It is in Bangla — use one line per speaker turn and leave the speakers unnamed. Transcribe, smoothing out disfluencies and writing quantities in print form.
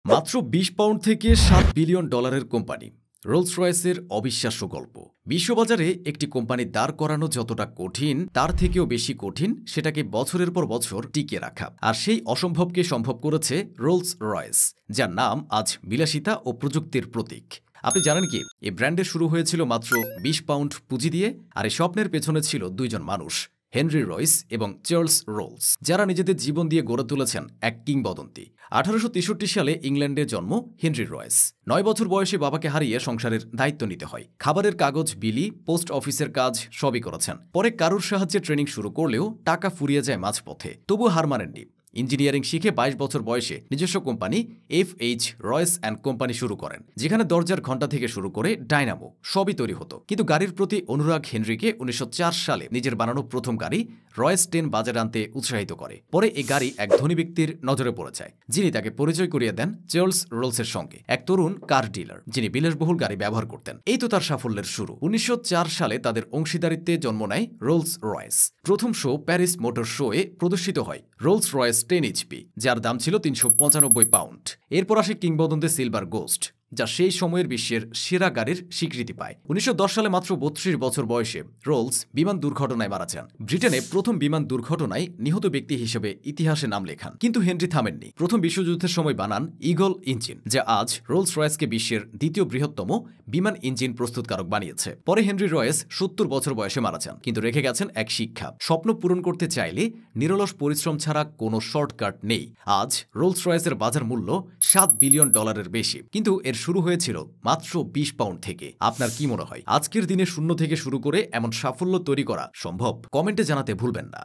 মাত্র ২০ পাউন্ড থেকে $৭ বিলিয়ন কোম্পানি রোলস রয়েসের অবিশ্বাস্য গল্প। বিশ্ববাজারে একটি কোম্পানি দাঁড় করানো যতটা কঠিন তার থেকেও বেশি কঠিন সেটাকে বছরের পর বছর টিকিয়ে রাখা। আর সেই অসম্ভবকে সম্ভব করেছে রোলস রয়েস, যার নাম আজ বিলাসিতা ও প্রযুক্তির প্রতীক। আপনি জানেন কি, এই ব্র্যান্ডের শুরু হয়েছিল মাত্র ২০ পাউন্ড পুঁজি দিয়ে, আর এই স্বপ্নের পেছনে ছিল দুইজন মানুষ, হেনরি রয়েস এবং চার্লস রোলস, যারা নিজেদের জীবন দিয়ে গড়ে তুলেছেন এক কিংবদন্তি। ১৮৬৩ সালে ইংল্যান্ডে জন্ম হেনরি রয়েস। ৯ বছর বয়সে বাবাকে হারিয়ে সংসারের দায়িত্ব নিতে হয়। খাবারের কাগজ বিলি, পোস্ট অফিসের কাজ সবই করেছেন। পরে কারুর সাহায্যে ট্রেনিং শুরু করলেও টাকা ফুরিয়ে যায় মাঝপথে। তবু হার মানেননি। ইঞ্জিনিয়ারিং শিখে ২২ বছর বয়সে নিজস্ব company FH Royce and company শুরু করেন, যেখানে দরজার ঘণ্টা থেকে শুরু করে ডায়নামো সবই তৈরি হতো। কিন্তু গাড়ির প্রতি অনুরাগ হেনরিকে ১৯০৪ সালে নিজের বানানো প্রথম গাড়ি রয়েস 10 বাজারে আনতে উৎসাহিত করে। পরে এই গাড়ি এক ধনী ব্যক্তির নজরে পড়ে যায়, যিনি তাকে পরিচয় করিয়ে দেন চার্লস রোলসের সঙ্গে, এক তরুণ কার ডিলার যিনি বিলাসবহুল গাড়ি ব্যবহার করতেন। এই তো তার সাফল্যের শুরু। ১৯০৪ সালে তাদের অংশীদারিত্বে জন্ম নেয় রোলস রয়েস। প্রথম শো প্যারিস মোটর শোয়ে প্রদর্শিত হয় রোলস রয়েস 10 HP, যার দাম ছিল ৩৯৫ পাউন্ড। এরপর আসে কিংবদন্তি সিলভার গোস্ট, যা সেই সময়ের বিশ্বের সেরা গাড়ির স্বীকৃতি পায়। ১৯১০ সালে মাত্র ৩২ বছর বয়সে রোলস বিমান দুর্ঘটনায় মারা যান। ব্রিটেনে প্রথম বিমান দুর্ঘটনায় নিহত ব্যক্তি হিসেবে ইতিহাসে নাম লেখান। কিন্তু হেনরি থামেননি। প্রথম বিশ্বযুদ্ধের সময় বানান ঈগল ইঞ্জিন, যা আজ রোলস রয়েসকে বিশ্বের দ্বিতীয় বৃহত্তম বিমান ইঞ্জিন প্রস্তুতকারক বানিয়েছে। পরে হেনরি রয়েস ৭০ বছর বয়সে মারা যান, কিন্তু রেখে গেছেন এক শিক্ষা: স্বপ্ন পূরণ করতে চাইলে নিরলস পরিশ্রম ছাড়া কোনো শর্টকাট নেই। আজ রোলস রয়েসের বাজার মূল্য $৭ বিলিয়ন বেশি, কিন্তু এর শুরু হয়েছিল মাত্র ২০ পাউন্ড থেকে। আপনার কি মনে হয়, আজকের দিনে শূন্য থেকে শুরু করে এমন সাফল্য তৈরি করা সম্ভব? কমেন্টে জানাতে ভুলবেন না।